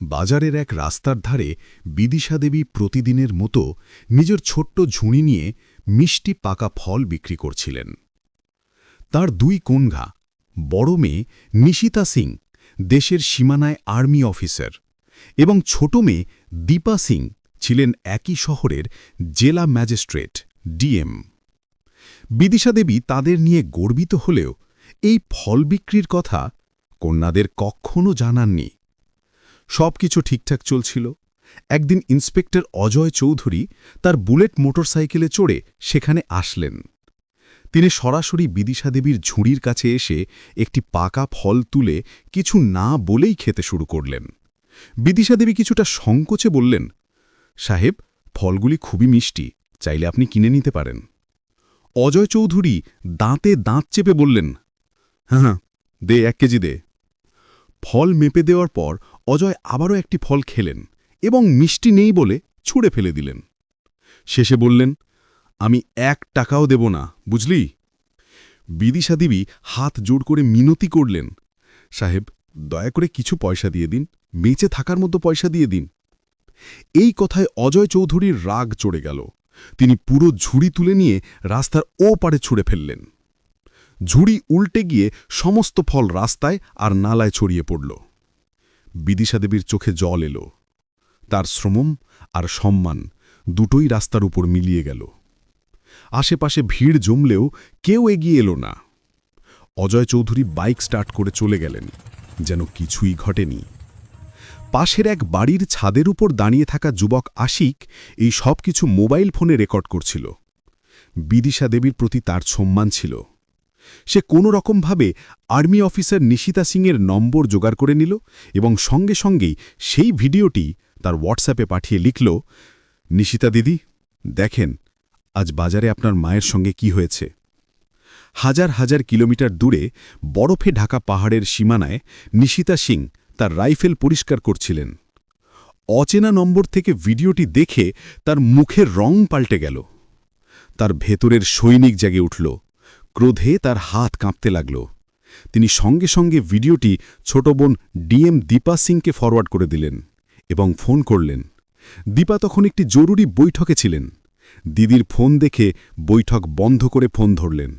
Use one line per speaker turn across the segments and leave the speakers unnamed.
বাজারের এক রাস্তার ধারে বিদিশা দেবী প্রতিদিনের মতো নিজের ছোট্ট ঝুড়ি নিয়ে মিষ্টি পাকা ফল বিক্রি করছিলেন। তার দুই কন্যা, বড় মেয়ে নিশিতা সিং দেশের সীমানায় আর্মি অফিসার এবং ছোট মেয়ে দীপা সিং ছিলেন একই শহরের জেলা ম্যাজিস্ট্রেট ডিএম। বিদিশা দেবী তাদের নিয়ে গর্বিত হলেও এই ফল বিক্রির কথা কন্যাদের কখনো জানাননি। সবকিছু ঠিকঠাক চলছিল। একদিন ইন্সপেক্টর অজয় চৌধুরী তার বুলেট মোটরসাইকেলে চড়ে সেখানে আসলেন। তিনি সরাসরি বিদিশা দেবীর ঝুড়ির কাছে এসে একটি পাকা ফল তুলে কিছু না বলেই খেতে শুরু করলেন। বিদিশা দেবী কিছুটা সংকোচে বললেন, সাহেব, ফলগুলি খুবই মিষ্টি, চাইলে আপনি কিনে নিতে পারেন। অজয় চৌধুরী দাঁতে দাঁত চেপে বললেন, হ্যাঁ, দে 1 কেজি দে। ফল মেপে দেওয়ার পর অজয় আবারও একটি ফল খেলেন এবং মিষ্টি নেই বলে ছুঁড়ে ফেলে দিলেন। শেষে বললেন, আমি 1 টাকাও দেব না, বুঝলি? বিদিশা দেবী হাত জোড় করে মিনতি করলেন, সাহেব, দয়া করে কিছু পয়সা দিয়ে দিন, বেঁচে থাকার মতো পয়সা দিয়ে দিন। এই কথায় অজয় চৌধুরীর রাগ চড়ে গেল। তিনি পুরো ঝুড়ি তুলে নিয়ে রাস্তার ও পারে ছুঁড়ে ফেললেন। ঝুড়ি উল্টে গিয়ে সমস্ত ফল রাস্তায় আর নালায় ছড়িয়ে পড়ল। বিদিশা দেবীর চোখে জল এলো। তার শ্রম আর সম্মান দুটোই রাস্তার উপর মিলিয়ে গেল। আশেপাশে ভিড় জমলেও কেউ এগিয়ে এলো না। অজয় চৌধুরী বাইক স্টার্ট করে চলে গেলেন, যেন কিছুই ঘটেনি। পাশের এক বাড়ির ছাদের উপর দাঁড়িয়ে থাকা যুবক আশিক এই সব কিছু মোবাইল ফোনে রেকর্ড করছিল। বিদিশা দেবীর প্রতি তার সম্মান ছিল। সে কোনো রকমভাবে আর্মি অফিসার নিশিতা সিংয়ের নম্বর জোগাড় করে নিল এবং সঙ্গে সঙ্গেই সেই ভিডিওটি তার হোয়াটসঅ্যাপে পাঠিয়ে লিখল, নিশিতা দিদি, দেখেন আজ বাজারে আপনার মায়ের সঙ্গে কি হয়েছে। হাজার হাজার কিলোমিটার দূরে বরফে ঢাকা পাহাড়ের সীমানায় নিশিতা সিং তার রাইফেল পরিষ্কার করছিলেন। অচেনা নম্বর থেকে ভিডিওটি দেখে তার মুখের রং পাল্টে গেল। তার ভেতরের সৈনিক জেগে উঠল। ক্রোধে তার হাত কাঁপতে লাগল। তিনি সঙ্গে সঙ্গে ভিডিওটি ছোট বোন ডিএম দীপা সিংকে ফরওয়ার্ড করে দিলেন এবং ফোন করলেন। দীপা তখন একটি জরুরি বৈঠকে ছিলেন। দিদির ফোন দেখে বৈঠক বন্ধ করে ফোন ধরলেন।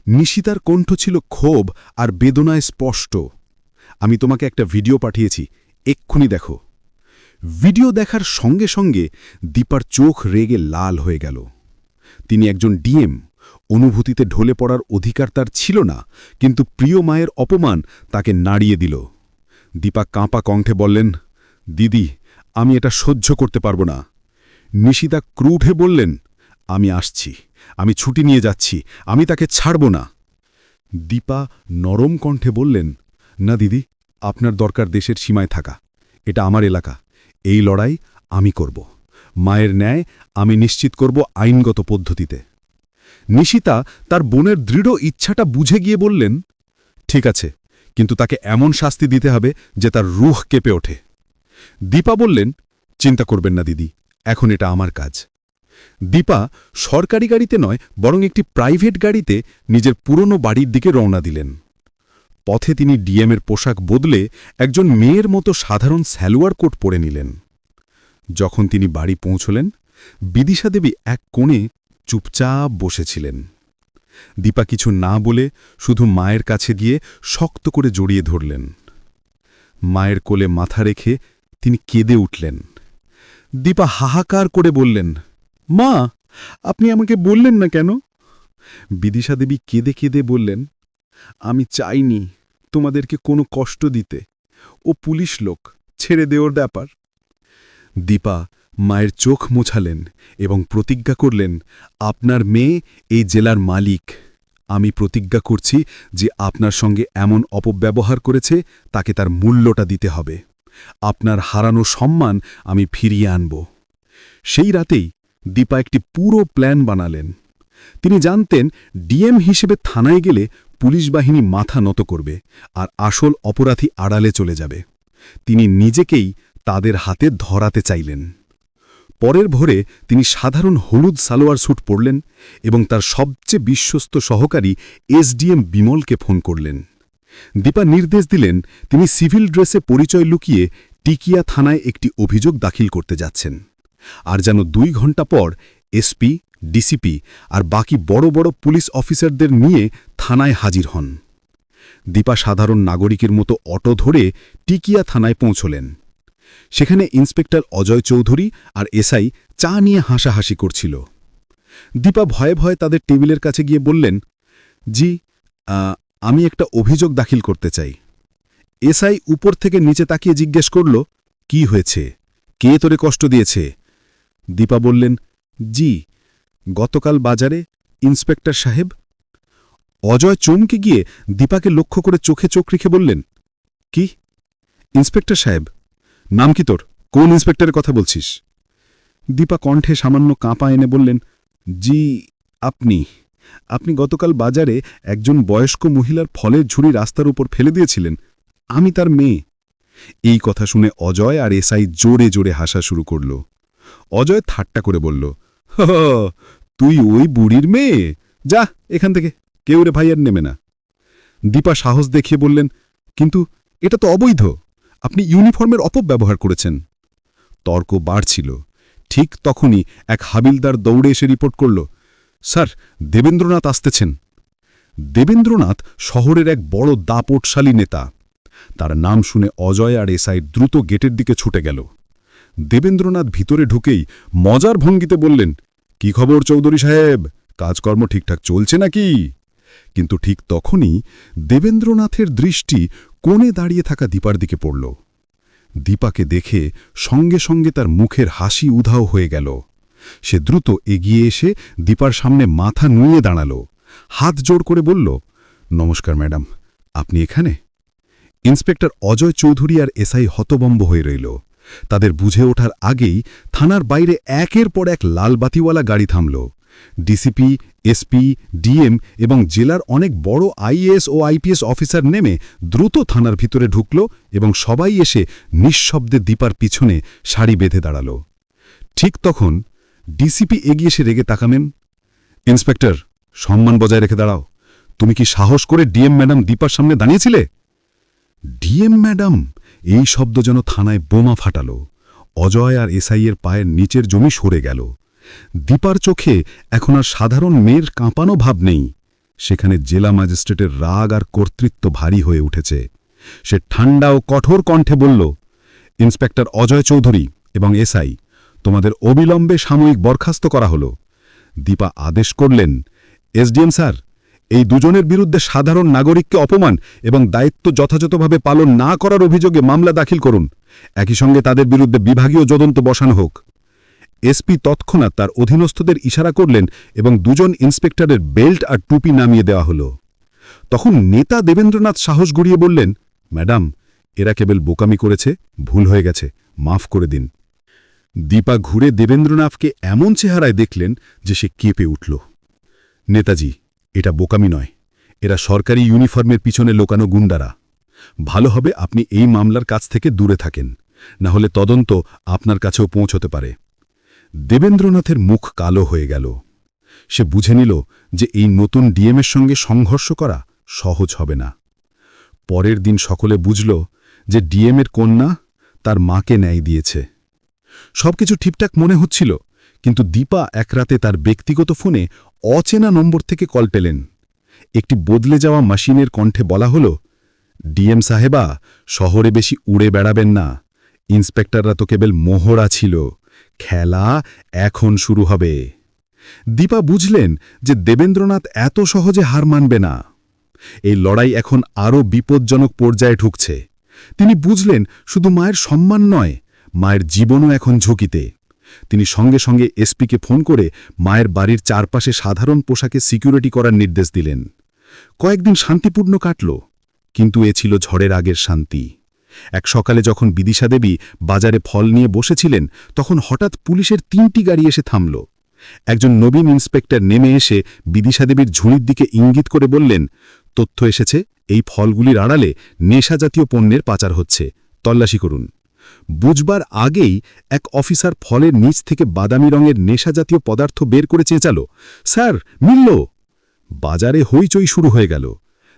নিশিতার কণ্ঠ ছিল ক্ষোভ আর বেদনায় স্পষ্ট। আমি তোমাকে একটা ভিডিও পাঠিয়েছি, এক্ষুনি দেখো। ভিডিও দেখার সঙ্গে সঙ্গে দীপার চোখ রেগে লাল হয়ে গেল। তিনি একজন ডিএম, অনুভূতিতে ঢলে পড়ার অধিকার তার ছিল না, কিন্তু প্রিয় মায়ের অপমান তাকে নাড়িয়ে দিল। দীপা কাঁপা কণ্ঠে বললেন, দিদি, আমি এটা সহ্য করতে পারব না। নিশিতা ক্রুদ্ধে বললেন, আমি আসছি, আমি ছুটি নিয়ে যাচ্ছি, আমি তাকে ছাড়ব না। দীপা নরম কণ্ঠে বললেন, না দিদি, আপনার দরকার দেশের সীমায় থাকা। এটা আমার এলাকা, এই লড়াই আমি করব। মায়ের ন্যায় আমি নিশ্চিত করব আইনগত পদ্ধতিতে। নিশিতা তার বোনের দৃঢ় ইচ্ছাটা বুঝে গিয়ে বললেন, ঠিক আছে, কিন্তু তাকে এমন শাস্তি দিতে হবে যে তার রুহ কেঁপে ওঠে। দীপা বললেন, চিন্তা করবেন না দিদি, এখন এটা আমার কাজ। দীপা সরকারি গাড়িতে নয় বরং একটি প্রাইভেট গাড়িতে নিজের পুরনো বাড়ির দিকে রওনা দিলেন। পথে তিনি ডিএমের পোশাক বদলে একজন মেয়ের মতো সাধারণ সালোয়ার কোট পরে নিলেন। যখন তিনি বাড়ি পৌঁছলেন, বিদিশা দেবী এক কোণে চুপচাপ বসেছিলেন। দীপা কিছু না বলে শুধু মায়ের কাছে গিয়ে শক্ত করে জড়িয়ে ধরলেন। মায়ের কোলে মাথা রেখে তিনি কেঁদে উঠলেন। দীপা হাহাকার করে বললেন, মা, আপনি আমাকে বললেন না কেন? বিদিশা দেবী কেঁদে কেঁদে বললেন, আমি চাইনি তোমাদেরকে কোনো কষ্ট দিতে। ও পুলিশ লোক, ছেড়ে দেওয়ার ব্যাপার। দীপা মায়ের চোখ মোছালেন এবং প্রতিজ্ঞা করলেন, আপনার মেয়ে এই জেলার মালিক। আমি প্রতিজ্ঞা করছি যে আপনার সঙ্গে এমন অপব্যবহার করেছে তাকে তার মূল্যটা দিতে হবে। আপনার হারানো সম্মান আমি ফিরিয়ে আনব। সেই রাতেই দীপা একটি পুরো প্ল্যান বানালেন। তিনি জানতেন ডিএম হিসেবে থানায় গেলে পুলিশ বাহিনী মাথা নত করবে আর আসল অপরাধী আড়ালে চলে যাবে। তিনি নিজেকেই তাদের হাতে ধরাতে চাইলেন। পরের ভোরে তিনি সাধারণ হলুদ সালোয়ার স্যুট পরলেন এবং তার সবচেয়ে বিশ্বস্ত সহকারী এসডিএম বিমলকে ফোন করলেন। দীপা নির্দেশ দিলেন তিনি সিভিল ড্রেসে পরিচয় লুকিয়ে টিকিয়া থানায় একটি অভিযোগ দাখিল করতে যাচ্ছেন। আর যেন 2 ঘণ্টা পর এসপি, ডিসিপি আর বাকি বড় বড় পুলিশ অফিসারদের নিয়ে থানায় হাজির হন। দীপা সাধারণ নাগরিকের মতো অটো ধরে টিকিয়া থানায় পৌঁছলেন। সেখানে ইন্সপেক্টর অজয় চৌধুরী আর এসআই চা নিয়ে হাসাহাসি করছিল। দীপা ভয়ে ভয়ে তাদের টেবিলের কাছে গিয়ে বললেন, জি, আমি একটা অভিযোগ দাখিল করতে চাই। এসআই উপর থেকে নিচে তাকিয়ে জিজ্ঞেস করল, কি হয়েছে, কে তোরে কষ্ট দিয়েছে? দীপা বললেন, জি, গতকাল বাজারে ইন্সপেক্টর সাহেব। অজয় চমকে গিয়ে দীপাকে লক্ষ্য করে চোখে চোখ রেখে বললেন, কি ইন্সপেক্টর সাহেব? নাম কি তোর? কোন ইন্সপেক্টরের কথা বলছিস? দীপা কণ্ঠে সামান্য কাঁপা এনে বললেন, জি, আপনি গতকাল বাজারে একজন বয়স্ক মহিলার ফলের ঝুড়ি রাস্তার উপর ফেলে দিয়েছিলেন। আমি তার মেয়ে। এই কথা শুনে অজয় আর এসআই জোরে জোরে হাসা শুরু করল। অজয় ঠাট্টা করে বলল, তুই ওই বুড়ির মেয়ে? যা এখান থেকে, কেউ রে ভাই আর নেমে না। দীপা সাহস দেখিয়ে বললেন, কিন্তু এটা তো অবৈধ, আপনি ইউনিফর্মের অপব্যবহার করেছেন। তর্ক বাড়ছিল। ঠিক তখনই এক হাবিলদার দৌড়ে এসে রিপোর্ট করল, স্যার, দেবেন্দ্রনাথ আসতেছেন। দেবেন্দ্রনাথ শহরের এক বড় দাপটশালী নেতা। তার নাম শুনে অজয় আর এসআই দ্রুত গেটের দিকে ছুটে গেল। দেবেন্দ্রনাথ ভিতরে ঢুকেই মজার ভঙ্গিতে বললেন, কি খবর চৌধুরী সাহেব, কাজকর্ম ঠিকঠাক চলছে নাকি? কিন্তু ঠিক তখনই দেবেন্দ্রনাথের দৃষ্টি কোণে দাঁড়িয়ে থাকা দীপার দিকে পড়ল। দীপাকে দেখে সঙ্গে সঙ্গে তার মুখের হাসি উধাও হয়ে গেল। সে দ্রুত এগিয়ে এসে দীপার সামনে মাথা নুয়ে দাঁড়াল, হাত জোড় করে বলল, নমস্কার ম্যাডাম, আপনি এখানে? ইন্সপেক্টর অজয় চৌধুরী আর এসআই হতবম্ব হয়ে রইল। তাদের বুঝে ওঠার আগেই থানার বাইরে একের পর এক লালবাতিওয়ালা গাড়ি থামল। ডিসিপি, এসপি, ডিএম এবং জেলার অনেক বড় আইএএস ও আইপিএস অফিসার নেমে দ্রুত থানার ভিতরে ঢুকল এবং সবাই এসে নিঃশব্দে দীপার পিছনে সারি বেঁধে দাঁড়াল। ঠিক তখন ডিসিপি এগিয়ে এসে রেগে তাকামেন, ইন্সপেক্টর, সম্মান বজায় রেখে দাঁড়াও। তুমি কি সাহস করে ডিএম ম্যাডাম দীপার সামনে দাঁড়িয়েছিলে? ডিএম ম্যাডাম, এই শব্দ যেন থানায় বোমা ফাটাল। অজয় আর এসআইয়ের পায়ের নিচের জমি সরে গেল। দীপার চোখে এখন আর সাধারণ মেয়ের কাঁপানো ভাব নেই, সেখানে জেলা ম্যাজিস্ট্রেটের রাগ আর কর্তৃত্ব ভারী হয়ে উঠেছে। সে ঠান্ডা ও কঠোর কণ্ঠে বলল, ইন্সপেক্টর অজয় চৌধুরী এবং এসআই, তোমাদের অবিলম্বে সাময়িক বরখাস্ত করা হল। দীপা আদেশ করলেন, এসডিএম স্যার, এই দুজনের বিরুদ্ধে সাধারণ নাগরিককে অপমান এবং দায়িত্ব যথাযথভাবে পালন না করার অভিযোগে মামলা দাখিল করুন। একই সঙ্গে তাদের বিরুদ্ধে বিভাগীয় তদন্ত বসানো হোক। এসপি তৎক্ষণাৎ তার অধীনস্থদের ইশারা করলেন এবং দুজন ইন্সপেক্টরের বেল্ট আর টুপি নামিয়ে দেওয়া হল। তখন নেতা দেবেন্দ্রনাথ সাহস গড়িয়ে বললেন, ম্যাডাম, এরা কেবল বোকামি করেছে, ভুল হয়ে গেছে, মাফ করে দিন। দীপা ঘুরে দেবেন্দ্রনাথকে এমন চেহারায় দেখলেন যে সে কেঁপে উঠল। নেতাজি, এটা বোকামি নয়, এরা সরকারি ইউনিফর্মের পিছনে লোকানো গুন্ডারা। ভালো হবে আপনি এই মামলার কাছ থেকে দূরে থাকেন, না হলে তদন্ত আপনার কাছেও পৌঁছতে পারে। দেবেন্দ্রনাথের মুখ কালো হয়ে গেল। সে বুঝে নিল যে এই নতুন ডিএমের সঙ্গে সংঘর্ষ করা সহজ হবে না। পরের দিন সকলে বুঝল যে ডিএমের কন্যা তার মাকে ন্যায় দিয়েছে। সবকিছু ঠিকঠাক মনে হচ্ছিল, কিন্তু দীপা এক রাতে তার ব্যক্তিগত ফোনে অচেনা নম্বর থেকে কল পেলেন। একটি বদলে যাওয়া মেশিনের কণ্ঠে বলা হল, ডিএম সাহেবা, শহরে বেশি উড়ে বেড়াবেন না, ইন্সপেক্টররা তো কেবল মোহরা ছিল, খেলা এখন শুরু হবে। দীপা বুঝলেন যে দেবেন্দ্রনাথ এত সহজে হার মানবে না। এই লড়াই এখন আরও বিপজ্জনক পর্যায়ে ঢুকছে। তিনি বুঝলেন শুধু মায়ের সম্মান নয়, মায়ের জীবনও এখন ঝুঁকিতে। তিনি সঙ্গে সঙ্গে এসপিকে ফোন করে মায়ের বাড়ির চারপাশে সাধারণ পোশাকে সিকিউরিটি করার নির্দেশ দিলেন। কয়েকদিন শান্তিপূর্ণ কাটল, কিন্তু এ ছিল ঝড়ের আগের শান্তি। এক সকালে যখন বিদিশা দেবী বাজারে ফল নিয়ে বসেছিলেন, তখন হঠাৎ পুলিশের 3টি গাড়ি এসে থামল। একজন নবীন ইন্সপেক্টর নেমে এসে বিদিশা দেবীর ঝুড়ির দিকে ইঙ্গিত করে বললেন, তথ্য এসেছে, এই ফলগুলির আড়ালে নেশাজাতীয় পণ্যের পাচার হচ্ছে, তল্লাশি করুন। বুঝবার আগেই এক অফিসার ফলের নিচ থেকে বাদামি রঙের নেশাজাতীয় পদার্থ বের করে চেঁচাল, স্যার, মিলল! বাজারে হইচই শুরু হয়ে গেল।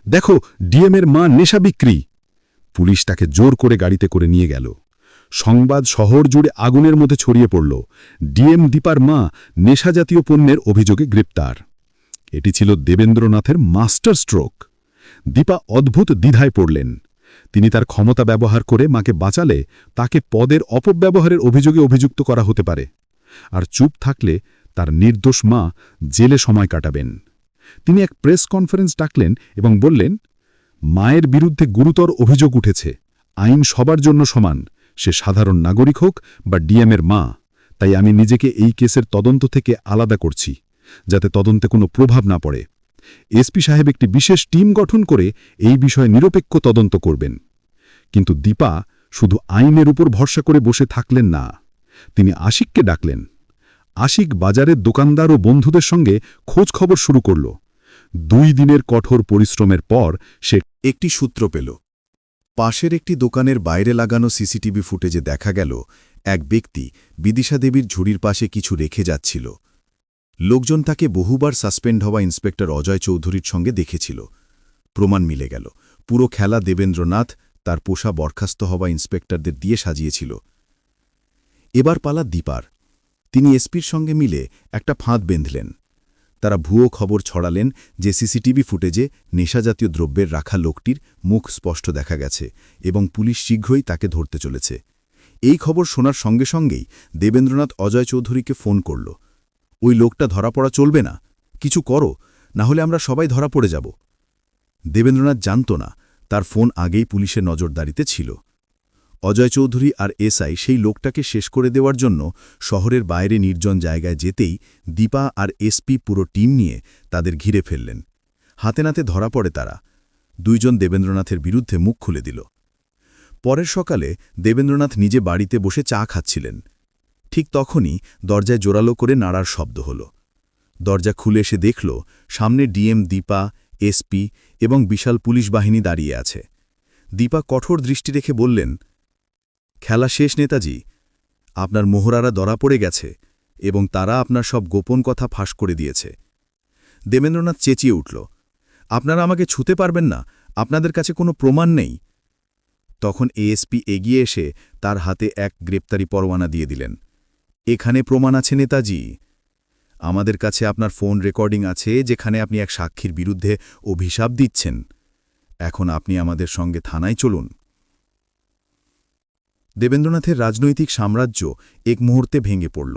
দেখো, ডিএমের মা নেশা বিক্রি! পুলিশ তাকে জোর করে গাড়িতে করে নিয়ে গেল।
সংবাদ শহর জুড়ে আগুনের মধ্যে ছড়িয়ে পড়ল। ডিএম দীপার মা নেশাজাতীয় পণ্যের অভিযোগে গ্রেপ্তার। এটি ছিল দেবেন্দ্রনাথের মাস্টার স্ট্রোক। দীপা অদ্ভুত দ্বিধায় পড়লেন। তিনি তার ক্ষমতা ব্যবহার করে মাকে বাঁচালে তাকে পদের অপব্যবহারের অভিযোগে অভিযুক্ত করা হতে পারে, আর চুপ থাকলে তার নির্দোষ মা জেলে সময় কাটাবেন। তিনি এক প্রেস কনফারেন্স ডাকলেন এবং বললেন, মায়ের বিরুদ্ধে গুরুতর অভিযোগ উঠেছে। আইন সবার জন্য সমান, সে সাধারণ নাগরিক হোক বা ডিএমের মা। তাই আমি নিজেকে এই কেসের তদন্ত থেকে আলাদা করছি, যাতে তদন্তে কোনো প্রভাব না পড়ে। এসপি সাহেব একটি বিশেষ টিম গঠন করে এই বিষয়ে নিরপেক্ষ তদন্ত করবেন। কিন্তু দীপা শুধু আইনের উপর ভরসা করে বসে থাকলেন না। তিনি আশিককে ডাকলেন। আশিক বাজারের দোকানদার ও বন্ধুদের সঙ্গে খোঁজ খবর শুরু করল। 2 দিনের কঠোর পরিশ্রমের পর সে
একটি সূত্র পেল। পাশের একটি দোকানের বাইরে লাগানো সিসিটিভি ফুটেজে দেখা গেল এক ব্যক্তি বিদিশা দেবীর ঝুড়ির পাশে কিছু রেখে যাচ্ছিল। লোকজন তাকে বহুবার সাসপেন্ড হওয়া ইন্সপেক্টর অজয় চৌধুরীর সঙ্গে দেখেছিল। প্রমাণ মিলে গেল, পুরো খেলা দেবেন্দ্রনাথ তার পোষা বরখাস্ত হওয়া ইন্সপেক্টরদের দিয়ে সাজিয়েছিল। এবার পালা দীপার। তিনি এসপির সঙ্গে মিলে একটা ফাঁদ বেঁধলেন। তারা ভুয়ো খবর ছড়ালেন যে সিসিটিভি ফুটেজে নেশাজাতীয় দ্রব্যের রাখা লোকটির মুখ স্পষ্ট দেখা গেছে এবং পুলিশ শীঘ্রই তাকে ধরতে চলেছে। এই খবর শোনার সঙ্গে সঙ্গেই দেবেন্দ্রনাথ অজয় চৌধুরীকে ফোন করল। ওই লোকটা ধরা পড়া চলবে না, কিছু করো, না হলে আমরা সবাই ধরা পড়ে যাব। দেবেন্দ্রনাথ জানত না তার ফোন আগেই পুলিশের নজরদারিতে ছিল। অজয় চৌধুরী আর এসআই সেই লোকটাকে শেষ করে দেওয়ার জন্য শহরের বাইরে নির্জন জায়গায় যেতেই দীপা আর এসপি পুরো টিম নিয়ে তাদের ঘিরে ফেললেন। হাতে নাতে ধরা পড়ে তারা। 2 জন দেবেন্দ্রনাথের বিরুদ্ধে মুখ খুলে দিল। পরের সকালে দেবেন্দ্রনাথ নিজে বাড়িতে বসে চা খাচ্ছিলেন। ঠিক তখনই দরজায় জোরালো করে নাড়ার শব্দ হল। দরজা খুলে এসে দেখল সামনে ডিএম দীপা, এসপি এবং বিশাল পুলিশ বাহিনী দাঁড়িয়ে আছে। দীপা কঠোর দৃষ্টি রেখে বললেন, খেলা শেষ নেতাজি, আপনার মোহরারা ধরা পড়ে গেছে এবং তারা আপনার সব গোপন কথা ফাঁস করে দিয়েছে। দেবেন্দ্রনাথ চেঁচিয়ে উঠল, আপনারা আমাকে ছুতে পারবেন না, আপনাদের কাছে কোনো প্রমাণ নেই। তখন এএসপি এগিয়ে এসে তার হাতে এক গ্রেপ্তারি পরোয়ানা দিয়ে দিলেন। এখানে প্রমাণ আছে নেতাজি, আমাদের কাছে আপনার ফোন রেকর্ডিং আছে যেখানে আপনি এক সাক্ষীর বিরুদ্ধে অভিশাপ দিচ্ছেন। এখন আপনি আমাদের সঙ্গে থানায় চলুন। দেবেন্দ্রনাথের রাজনৈতিক সাম্রাজ্য এক মুহূর্তে ভেঙে পড়ল।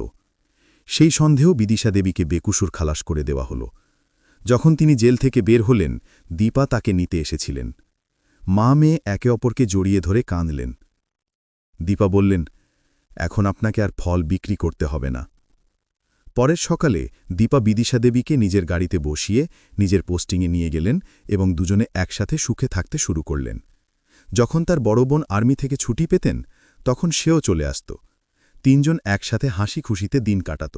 সেই সন্দেহ বিদিশা দেবীকে বেকুসুর খালাস করে দেওয়া হল। যখন তিনি জেল থেকে বের হলেন, দীপা তাকে নিতে এসেছিলেন। মা মেয়ে একে অপরকে জড়িয়ে ধরে কাঁদলেন। দীপা বললেন, এখন আপনাকে আর ফল বিক্রি করতে হবে না। পরের সকালে দীপা বিদিশা দেবীকে নিজের গাড়িতে বসিয়ে নিজের পোস্টিংয়ে নিয়ে গেলেন এবং দুজনে একসাথে সুখে থাকতে শুরু করলেন। যখন তার বড় বোন আর্মি থেকে ছুটি পেতেন, তখন সেও চলে আসত। 3 জন একসাথে হাসি খুশিতে দিন কাটাত।